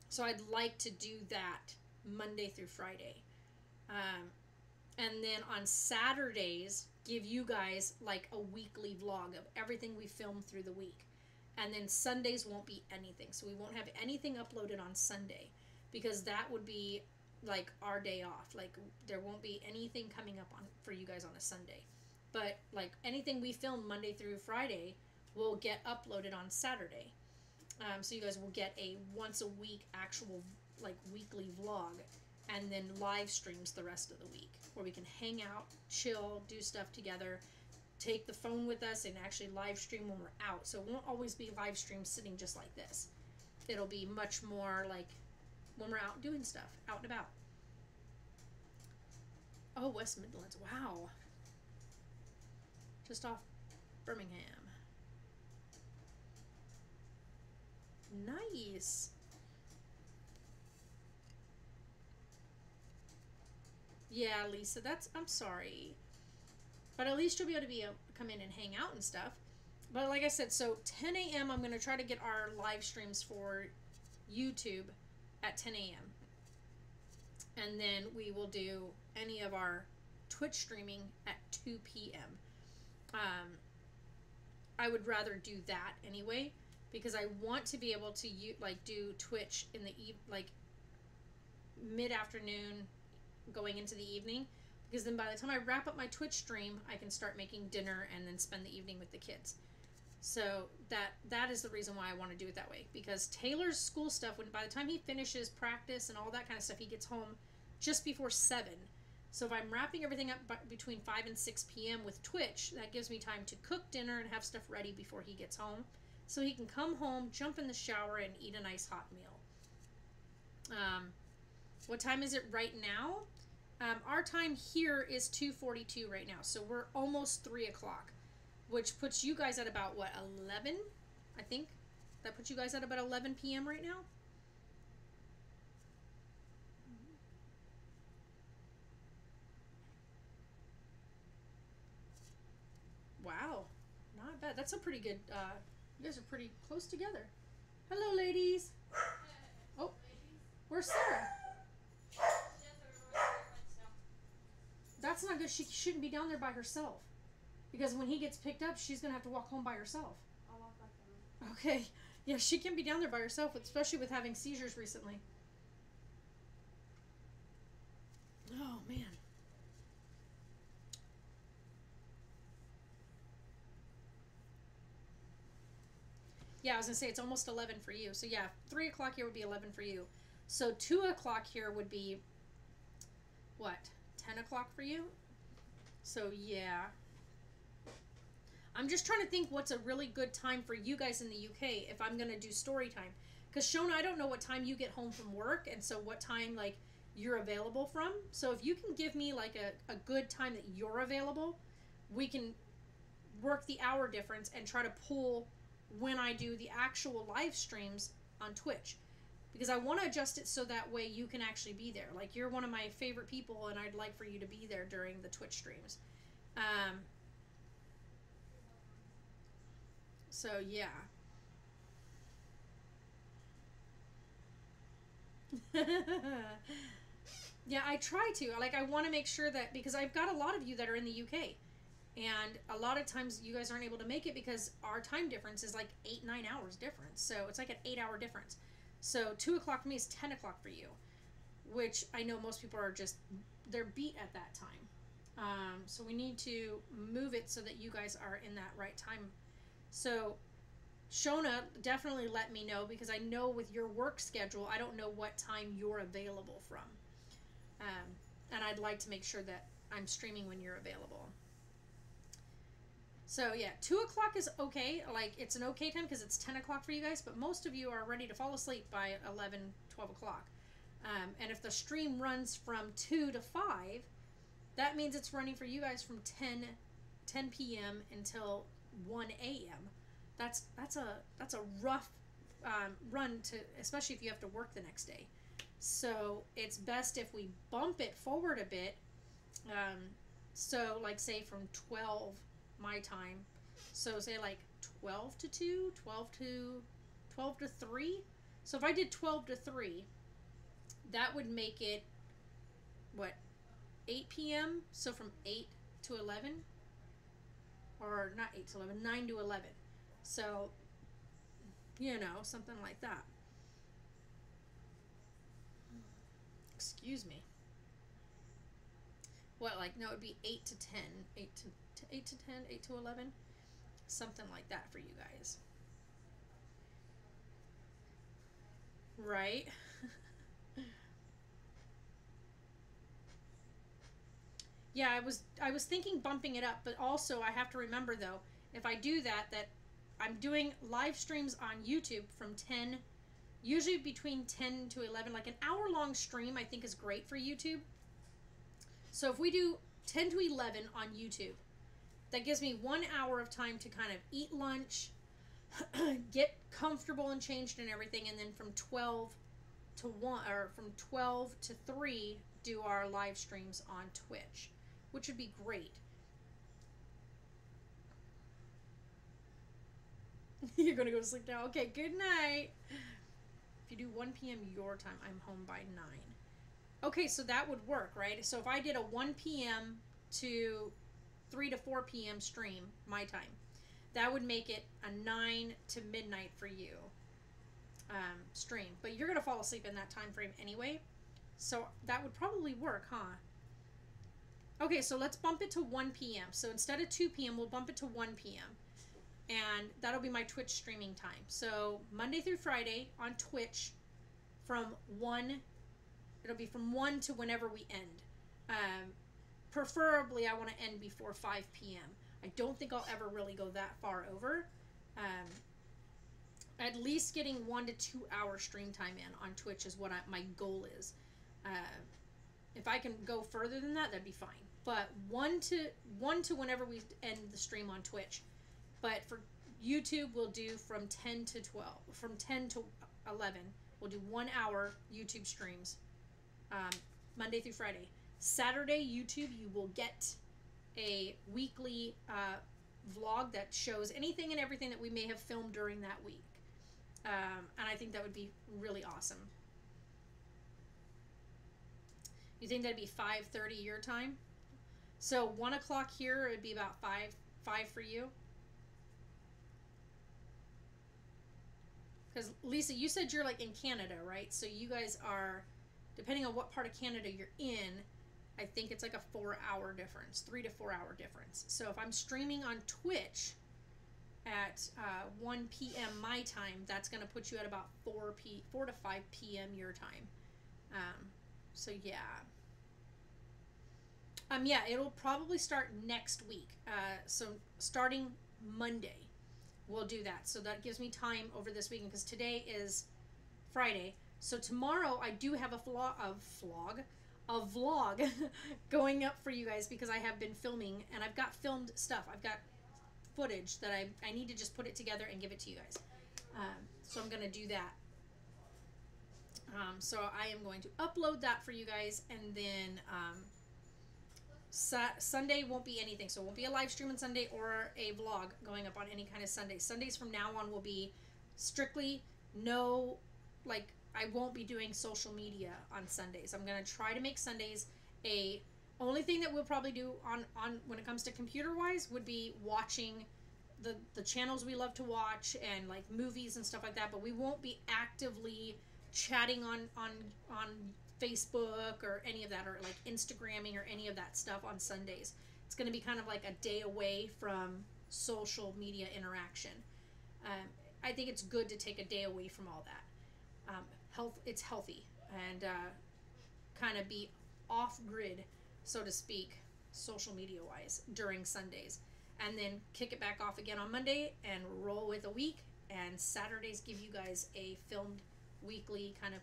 So I'd like to do that Monday through Friday. And then on Saturdays, give you guys like a weekly vlog of everything we filmed through the week. And then Sundays won't be anything. So we won't have anything uploaded on Sunday, because that would be like our day off. Like there won't be anything coming up on for you guys on a Sunday. But like anything we film Monday through Friday will get uploaded on Saturday. So you guys will get a once a week actual like weekly vlog, and then live streams the rest of the week where we can hang out, chill, do stuff together, take the phone with us, and actually live stream when we're out. So it won't always be live stream sitting just like this. It'll be much more like when we're out doing stuff, out and about. Oh, West Midlands. Wow. Just off Birmingham. Nice. Yeah, Lisa, I'm sorry. But at least you'll be able to come in and hang out and stuff. But like I said, so 10 a.m. I'm going to try to get our live streams for YouTube at 10 a.m. And then we will do any of our Twitch streaming at 2 p.m. I would rather do that anyway, because I want to be able to do Twitch in the like mid-afternoon going into the evening, because then by the time I wrap up my Twitch stream, I can start making dinner and then spend the evening with the kids. So that is the reason why I want to do it that way, because Taylor's school stuff, by the time he finishes practice and all that kind of stuff, he gets home just before 7. So if I'm wrapping everything up between 5 and 6 p.m. with Twitch, that gives me time to cook dinner and have stuff ready before he gets home, so he can come home, jump in the shower, and eat a nice hot meal. What time is it right now? Our time here is 2:42 right now, so we're almost 3 o'clock, which puts you guys at about, what, 11? I think that puts you guys at about 11 p.m. right now. Wow, not bad. That's a pretty good, you guys are pretty close together. Hello, ladies. Oh, where's Sarah? That's not good. She shouldn't be down there by herself, because when he gets picked up, she's going to have to walk home by herself. I'll walk back Okay. Yeah, she can be down there by herself, especially with having seizures recently. Oh, man. Yeah, I was going to say it's almost 11 for you. So, yeah, 3 o'clock here would be 11 for you. So, 2 o'clock here would be, what, 10 o'clock for you? So, yeah. I'm just trying to think what's a really good time for you guys in the UK if I'm going to do story time. Because, Shona, I don't know what time you get home from work, and so what time, like, you're available from. So, if you can give me, like, a good time that you're available, we can work the hour difference and try to pull when I do the actual live streams on Twitch. Because I want to adjust it so that way you can actually be there. Like, you're one of my favorite people, and I'd like for you to be there during the Twitch streams. So, yeah. Yeah, I try to. Like, I want to make sure that, because I've got a lot of you that are in the UK. And a lot of times you guys aren't able to make it because our time difference is like 8-9 hours difference. So it's like an 8-hour difference. So 2 o'clock for me is 10 o'clock for you, which I know most people are just, they're beat at that time. So we need to move it so that you guys are in that right time. So Shona, definitely let me know, because I know with your work schedule, I don't know what time you're available from. And I'd like to make sure that I'm streaming when you're available. So yeah, 2 o'clock is okay. Like, it's an okay time because it's 10 o'clock for you guys, but most of you are ready to fall asleep by 11, 12 o'clock. And if the stream runs from 2 to 5, that means it's running for you guys from 10 p.m. until 1 a.m. That's a rough run, to, especially if you have to work the next day. So it's best if we bump it forward a bit. So like, say from 12 my time, so say like 12 to 2, 12 to 3. So if I did 12 to 3, that would make it, what, 8 p.m. So from 8 to 11, or not 8 to 11, 9 to 11. So, you know, something like that. Excuse me. What, like, no, it would be 8 to 10, 8 to 10, 8 to 11, something like that for you guys. Right? Yeah, I was thinking bumping it up, but also I have to remember, though, if I do that, that I'm doing live streams on YouTube from 10, usually between 10 to 11, like an hour-long stream I think is great for YouTube. So if we do 10 to 11 on YouTube, that gives me 1 hour of time to kind of eat lunch, get comfortable and changed and everything, and then from 12 to 1, or from 12 to 3, do our live streams on Twitch, which would be great. You're gonna go to sleep now. Okay, good night. If you do 1 p.m. your time, I'm home by 9. Okay, so that would work, right? So if I did a 1 p.m. to 3 to 4 p.m. stream, my time, that would make it a 9 to midnight for you stream. But you're going to fall asleep in that time frame anyway, so that would probably work, huh? Okay, so let's bump it to 1 p.m. So instead of 2 p.m., we'll bump it to 1 p.m. And that'll be my Twitch streaming time. So Monday through Friday on Twitch from 1, it'll be from 1 to whenever we end. Preferably, I want to end before 5 p.m. I don't think I'll ever really go that far over. At least getting 1 to 2 hour stream time in on Twitch is what my goal is. If I can go further than that, that'd be fine. But 1 to whenever we end the stream on Twitch. But for YouTube, we'll do from 10 to 12. From 10 to 11, we'll do 1 hour YouTube streams, Monday through Friday. Saturday, YouTube, you will get a weekly vlog that shows anything and everything that we may have filmed during that week. And I think that would be really awesome. You think that'd be 5:30 your time? So 1 o'clock here, it'd be about 5 for you. Because Lisa, you said you're like in Canada, right? So you guys are, depending on what part of Canada you're in, I think it's like a 4-hour difference, 3 to 4 hour difference. So if I'm streaming on Twitch at 1 p.m. my time, that's going to put you at about 4 to 5 p.m. your time. So yeah. Yeah, it'll probably start next week. So starting Monday, we'll do that. So that gives me time over this weekend, because today is Friday. So tomorrow I do have a vlog going up for you guys, because I have been filming, and I've got filmed stuff. I've got footage that I need to just put it together and give it to you guys. So I'm going to do that. So I am going to upload that for you guys, and then Sunday won't be anything. So it won't be a live stream on Sunday or a vlog going up on any kind of Sunday. Sundays from now on will be strictly no, like, I won't be doing social media on Sundays. I'm going to try to make Sundays a... Only thing that we'll probably do on when it comes to computer-wise would be watching the channels we love to watch, and like movies and stuff like that, but we won't be actively chatting on Facebook or any of that, or like Instagramming or any of that stuff on Sundays. It's going to be kind of like a day away from social media interaction. I think it's good to take a day away from all that. It's healthy, and kind of be off grid, so to speak, social media wise during Sundays, and then kick it back off again on Monday and roll with a week, and Saturdays give you guys a filmed weekly kind of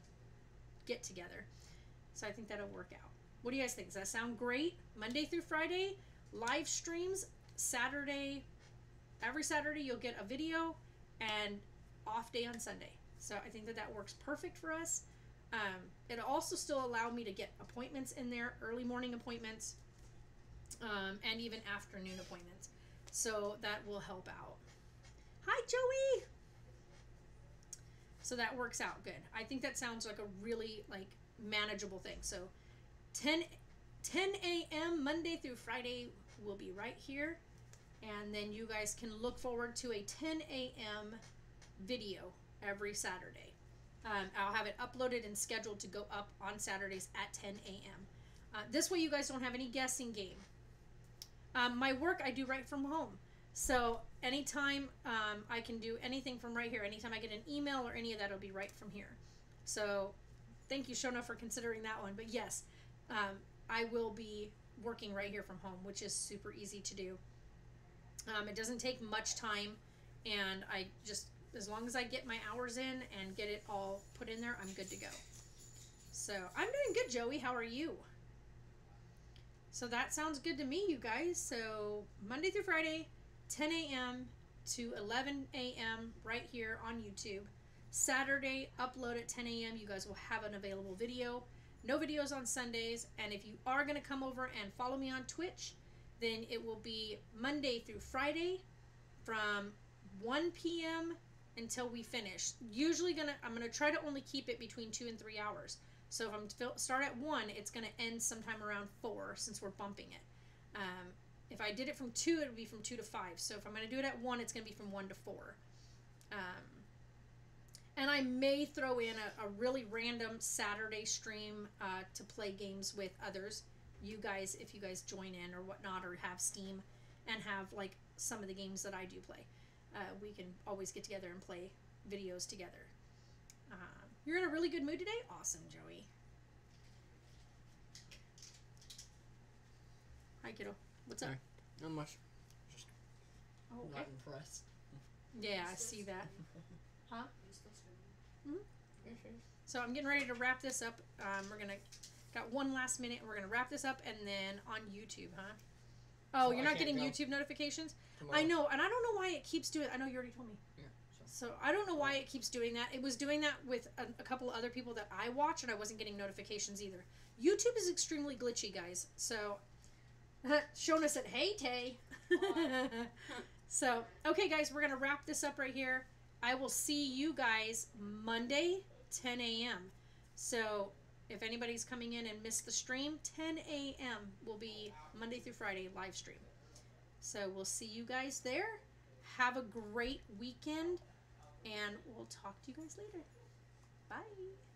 get together. So I think that'll work out. What do you guys think? Does that sound great? Monday through Friday, live streams. Saturday, every Saturday you'll get a video, and off day on Sunday. So I think that works perfect for us. It'll also still allow me to get appointments in there, early morning appointments, and even afternoon appointments. So that will help out. Hi, Joey! So that works out good. I think that sounds like a really like manageable thing. So 10 a.m. Monday through Friday will be right here. And then you guys can look forward to a 10 a.m. video every Saturday. I'll have it uploaded and scheduled to go up on Saturdays at 10 a.m. This way you guys don't have any guessing game. My work I do right from home. So anytime I can do anything from right here. Anytime I get an email or any of that, it'll be right from here. So thank you, Shona, for considering that one. But yes, I will be working right here from home, which is super easy to do. It doesn't take much time, and I just, as long as I get my hours in and get it all put in there, I'm good to go. So I'm doing good, Joey. How are you? So that sounds good to me, you guys. So Monday through Friday, 10 a.m. to 11 a.m. right here on YouTube. Saturday, upload at 10 a.m. You guys will have an available video. No videos on Sundays. And if you are going to come over and follow me on Twitch, then it will be Monday through Friday from 1 p.m. until we finish. Usually I'm gonna try to only keep it between 2 and 3 hours. So if I'm start at 1, it's gonna end sometime around 4, since we're bumping it. If I did it from 2, it would be from 2 to 5. So if I'm gonna do it at 1, it's gonna be from 1 to 4. And I may throw in a really random Saturday stream to play games with others. You guys, if you guys join in or whatnot, or have Steam and have like some of the games that I do play. We can always get together and play videos together. You're in a really good mood today? Awesome, Joey. Hi, kiddo. What's up? Hi. Not much. Just okay. not impressed. Yeah, I see that. Huh? Mm-hmm. Yeah, sure. So I'm getting ready to wrap this up. Got one last minute. We're going to wrap this up, and then on YouTube, huh? Oh, So you're I not can't getting go YouTube notifications? tomorrow. I know, and I don't know why it keeps doing. I know you already told me. Yeah. So I don't know why it keeps doing that. It was doing that with a couple of other people that I watch, and I wasn't getting notifications either. YouTube is extremely glitchy, guys. So Shona said, "Hey, Tay." So okay, guys, we're gonna wrap this up right here. I will see you guys Monday, 10 a.m. So if anybody's coming in and missed the stream, 10 a.m. will be Monday through Friday live stream. So we'll see you guys there. Have a great weekend. And we'll talk to you guys later. Bye.